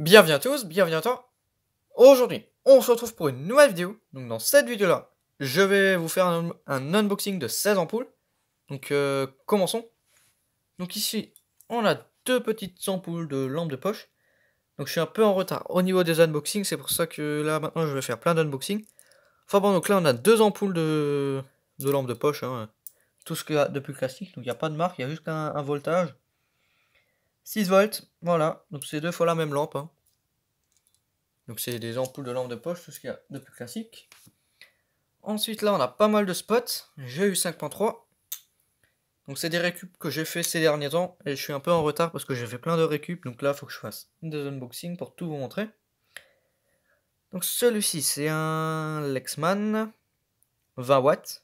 Bienvenue à tous, bienvenue à toi. Aujourd'hui, on se retrouve pour une nouvelle vidéo. Donc dans cette vidéo-là, je vais vous faire un unboxing de 16 ampoules. Donc commençons. Donc ici, on a deux petites ampoules de lampe de poche. Donc je suis un peu en retard au niveau des unboxings, c'est pour ça que là maintenant je vais faire plein d'unboxings. Enfin bon, donc là on a deux ampoules de lampe de poche. Hein. Tout ce qu'il y a de plus classique, donc il n'y a pas de marque, il y a juste un voltage. 6 volts, voilà, donc c'est deux fois la même lampe. Hein. Donc c'est des ampoules de lampe de poche, tout ce qu'il y a de plus classique. Ensuite là on a pas mal de spots. J'ai eu 5.3. Donc c'est des récup que j'ai fait ces derniers temps. Et je suis un peu en retard parce que j'ai fait plein de récup. Donc là il faut que je fasse des unboxings pour tout vous montrer. Donc celui-ci c'est un Lexman 20 watts.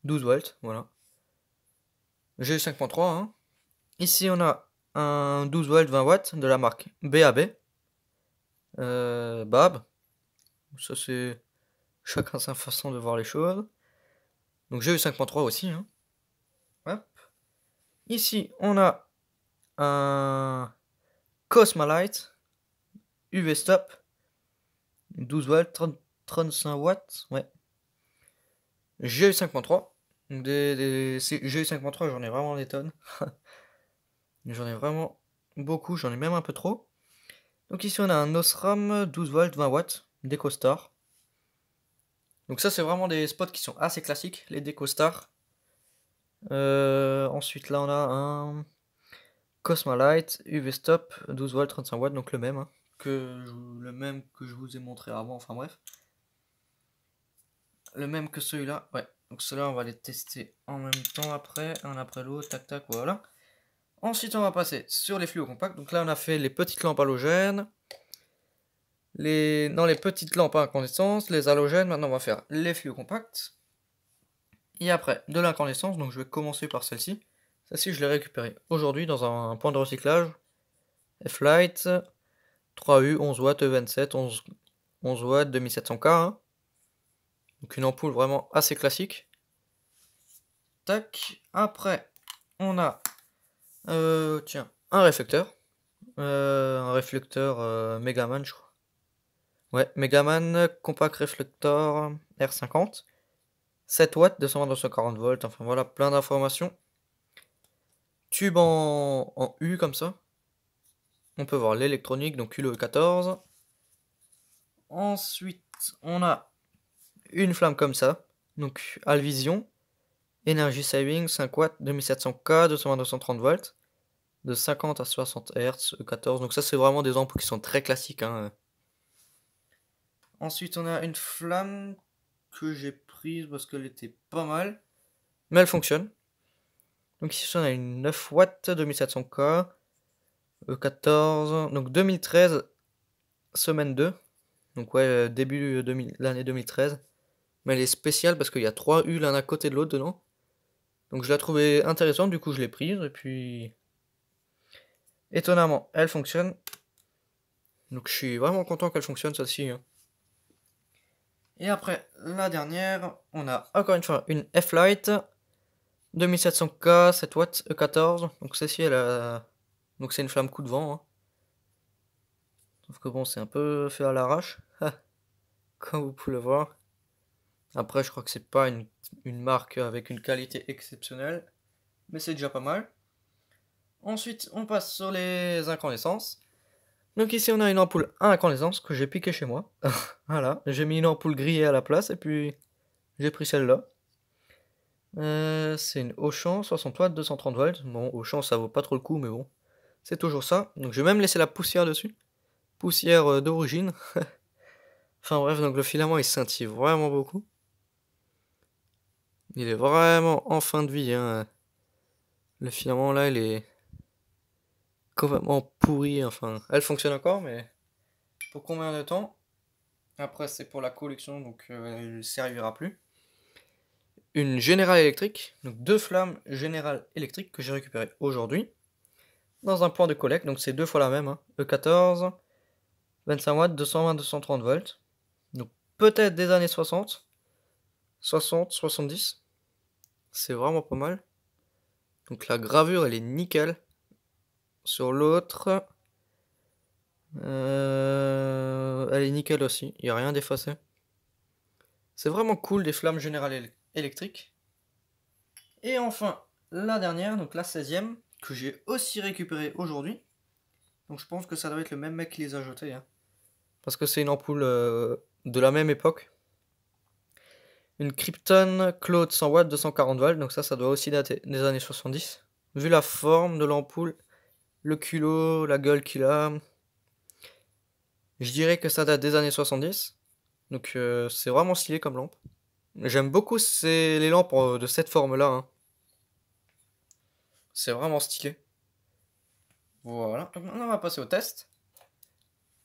12 volts, voilà. J'ai eu 5.3. Hein. Ici on a un 12 volts 20 watts de la marque BAB. Bab. Ça c'est chacun sa façon de voir les choses. Donc j'ai eu 5.3 aussi. Hein. Hop. Ici, on a un Cosmalite UV Stop 12 volts, 35 watts. Ouais. J'ai eu 5.3. J'ai eu 5.3, j'en ai vraiment des tonnes. J'en ai vraiment beaucoup, j'en ai même un peu trop. Donc ici, on a un Osram 12 volts, 20 watts, DecoStar. Donc ça, c'est vraiment des spots qui sont assez classiques, les DecoStar. Ensuite, là, on a un Cosmalite UV Stop 12 volts, 35 watts, donc le même. Hein. Le même que je vous ai montré avant, enfin bref. Le même que celui-là, ouais. Donc ceux-là, on va les tester en même temps après, un après l'autre, tac tac, voilà. Ensuite, on va passer sur les fluos compacts. Donc là, on a fait les petites lampes halogènes, les petites lampes à incandescence, les halogènes. Maintenant, on va faire les fluos compacts. Et après, de l'incandescence, donc je vais commencer par celle-ci. Celle-ci, je l'ai récupérée aujourd'hui dans un point de recyclage. F-Light, 3U, 11 watts, E27, 11 watts, 2700K. Hein. Donc une ampoule vraiment assez classique. Tac. Après, on a tiens, un réflecteur. Megaman, je crois. Ouais, Megaman Compact Reflector R50. 7 watts, 220, 240 volts. Enfin voilà, plein d'informations. Tube en U comme ça. On peut voir l'électronique, donc ULE 14. Ensuite, on a une flamme comme ça. Donc Alvision. Energy Saving 5 watts, 2700K, 220, 230 volts. De 50 à 60 Hz, E14. Donc ça, c'est vraiment des ampoules qui sont très classiques. Hein. Ensuite, on a une flamme que j'ai prise parce qu'elle était pas mal. Mais elle fonctionne. Donc ici, on a une 9 watts, 2700K, E14. Donc 2013, semaine 2. Donc ouais, début l'année 2013. Mais elle est spéciale parce qu'il y a 3 U l'un à côté de l'autre dedans. Donc je la trouvais intéressante, du coup je l'ai prise. Et puis, étonnamment, elle fonctionne. Donc je suis vraiment content qu'elle fonctionne, celle-ci. Hein. Et après, la dernière, on a encore une fois une F-Light 2700K, 7 watts, E14. Donc celle-ci, donc c'est une flamme coup de vent. Hein. Sauf que bon, c'est un peu fait à l'arrache, comme vous pouvez le voir. Après, je crois que c'est pas une marque avec une qualité exceptionnelle, mais c'est déjà pas mal. Ensuite, on passe sur les incandescences. Donc ici, on a une ampoule à incandescence que j'ai piqué chez moi. Voilà, j'ai mis une ampoule grillée à la place et puis j'ai pris celle-là. C'est une Auchan 60 watts 230 volts. Bon, Auchan ça vaut pas trop le coup, mais bon, c'est toujours ça. Donc je vais même laisser la poussière dessus. Poussière d'origine. Enfin bref, donc le filament il scintille vraiment beaucoup. Il est vraiment en fin de vie. Hein. Le filament là, il est complètement pourri. Enfin, elle fonctionne encore, mais pour combien de temps? Après, c'est pour la collection, donc elle ne servira plus. Une General électrique, donc deux flammes General électriques que j'ai récupérées aujourd'hui. Dans un point de collecte, donc c'est deux fois la même. Hein. E14, 25 watts, 220, 230 volts. Donc peut-être des années 60, 60, 70. C'est vraiment pas mal. Donc la gravure, elle est nickel. Sur l'autre, Elle est nickel aussi, il n'y a rien d'effacé. C'est vraiment cool des flammes générales électriques. Et enfin, la dernière, donc la 16e, que j'ai aussi récupérée aujourd'hui. Donc je pense que ça doit être le même mec qui les a jetées, hein. Parce que c'est une ampoule de la même époque. Une Krypton Claude 100 watts 240 volts, donc ça doit aussi dater des années 70. Vu la forme de l'ampoule, le culot, la gueule qu'il a, je dirais que ça date des années 70. Donc c'est vraiment stylé comme lampe. J'aime beaucoup les lampes de cette forme-là, hein. C'est vraiment stylé. Voilà, donc maintenant on va passer au test.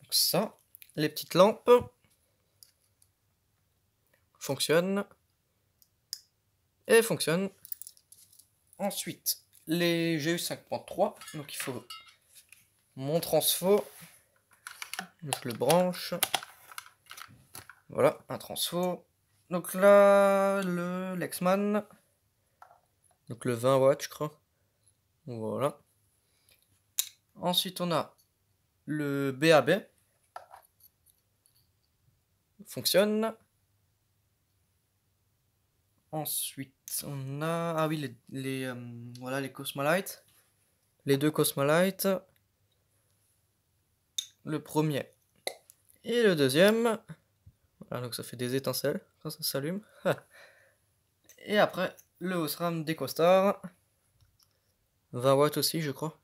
Donc ça, les petites lampes fonctionnent. Et fonctionnent. Ensuite, les GU 5.3, donc il faut mon transfo. Je le branche. Voilà, un transfo. Donc là, le Lexman. Donc le 20 watts, je crois. Voilà. Ensuite, on a le BAB. Fonctionne. Ensuite, on a... Ah oui, voilà, les Cosmolight. Les deux Cosmolight. Le premier et le deuxième. Voilà, donc ça fait des étincelles quand ça s'allume. Et après, le Osram d'EcoStar. 20 watts aussi, je crois.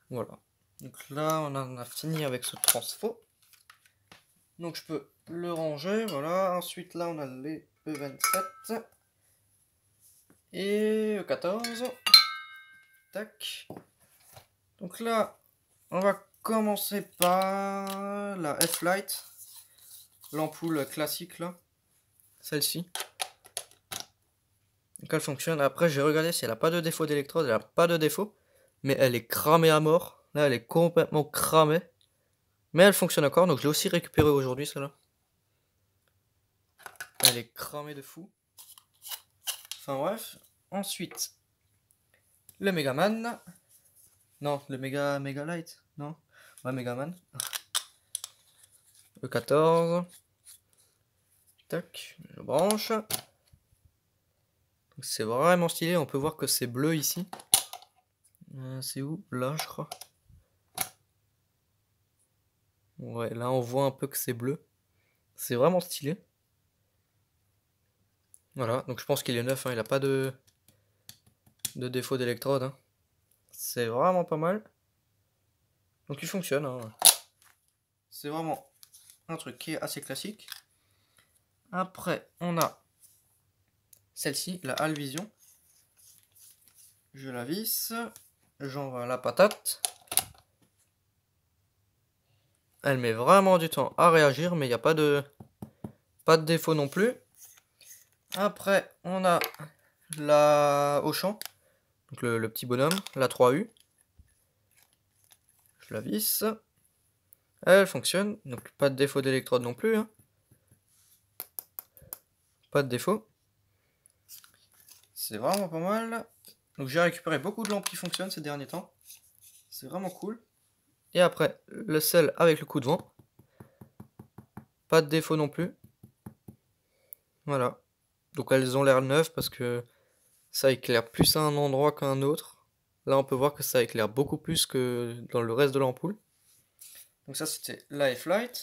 Voilà. Donc là, on en a fini avec ce transfo. Donc je peux le ranger, voilà. Ensuite, là, on a les E27 et E14. Tac. Donc là, on va commencer par la F-Light. L'ampoule classique, là. Celle-ci. Donc elle fonctionne. Après, j'ai regardé si elle a pas de défaut d'électrode. Elle a pas de défaut. Mais elle est cramée à mort. Là, elle est complètement cramée. Mais elle fonctionne encore. Donc je l'ai aussi récupérée aujourd'hui, celle-là. Elle est cramée de fou. Enfin bref. Ensuite, le Megaman. Non, le Mega Light. Non. Ouais, Megaman. E14. Tac. Je branche. C'est vraiment stylé. On peut voir que c'est bleu ici. C'est où? Là, je crois. Ouais, là, on voit un peu que c'est bleu. C'est vraiment stylé. Voilà, donc je pense qu'il est neuf, hein. Il n'a pas de défaut d'électrode, hein. C'est vraiment pas mal. Donc il fonctionne, hein. C'est vraiment un truc qui est assez classique. Après, on a celle-ci, la Alvision. Je la visse. J'envoie la patate. Elle met vraiment du temps à réagir, mais il n'y a pas de défaut non plus. Après, on a la Auchan. Donc le petit bonhomme, la 3U. Je la visse. Elle fonctionne. Donc pas de défaut d'électrode non plus, hein. Pas de défaut. C'est vraiment pas mal. Donc j'ai récupéré beaucoup de lampes qui fonctionnent ces derniers temps. C'est vraiment cool. Et après, le sel avec le coup de vent. Pas de défaut non plus. Voilà. Donc elles ont l'air neuves parce que ça éclaire plus à un endroit qu'à un autre. Là on peut voir que ça éclaire beaucoup plus que dans le reste de l'ampoule. Donc ça c'était la F-Light.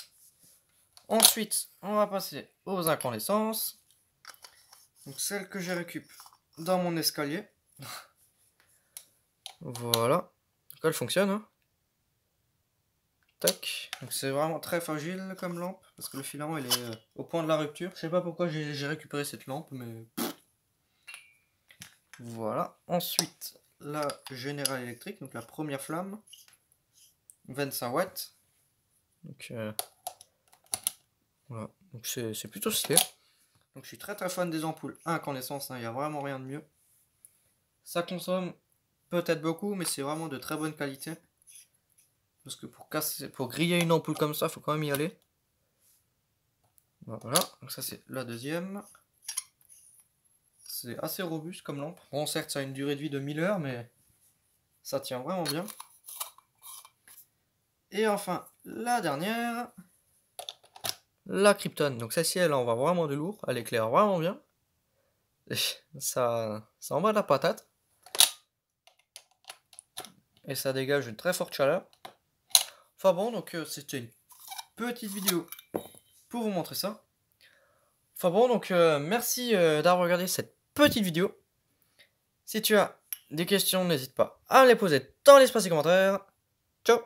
Ensuite, on va passer aux incandescences. Donc celle que j'ai récup dans mon escalier. Voilà. Donc elle fonctionne, hein. Tac. Donc c'est vraiment très fragile comme lampe. Parce que le filament il est au point de la rupture. Je sais pas pourquoi j'ai récupéré cette lampe, mais... Voilà. Ensuite, la General Electric, donc la première flamme. 25 watts. Donc voilà. Donc c'est plutôt stylé. Donc je suis très très fan des ampoules à incandescence, hein. Il n'y a vraiment rien de mieux. Ça consomme peut-être beaucoup, mais c'est vraiment de très bonne qualité. Parce que pour griller une ampoule comme ça, il faut quand même y aller. Voilà, donc ça c'est la deuxième. C'est assez robuste comme lampe. Bon, certes, ça a une durée de vie de 1000 heures, mais ça tient vraiment bien. Et enfin, la dernière, la Krypton. Donc celle-ci, elle envoie vraiment du lourd, elle éclaire vraiment bien. Ça envoie de la patate. Et ça dégage une très forte chaleur. Enfin bon, donc c'était une petite vidéo pour vous montrer ça. Enfin bon, donc merci d'avoir regardé cette petite vidéo. Si tu as des questions, n'hésite pas à me les poser dans l'espace des commentaires. Ciao!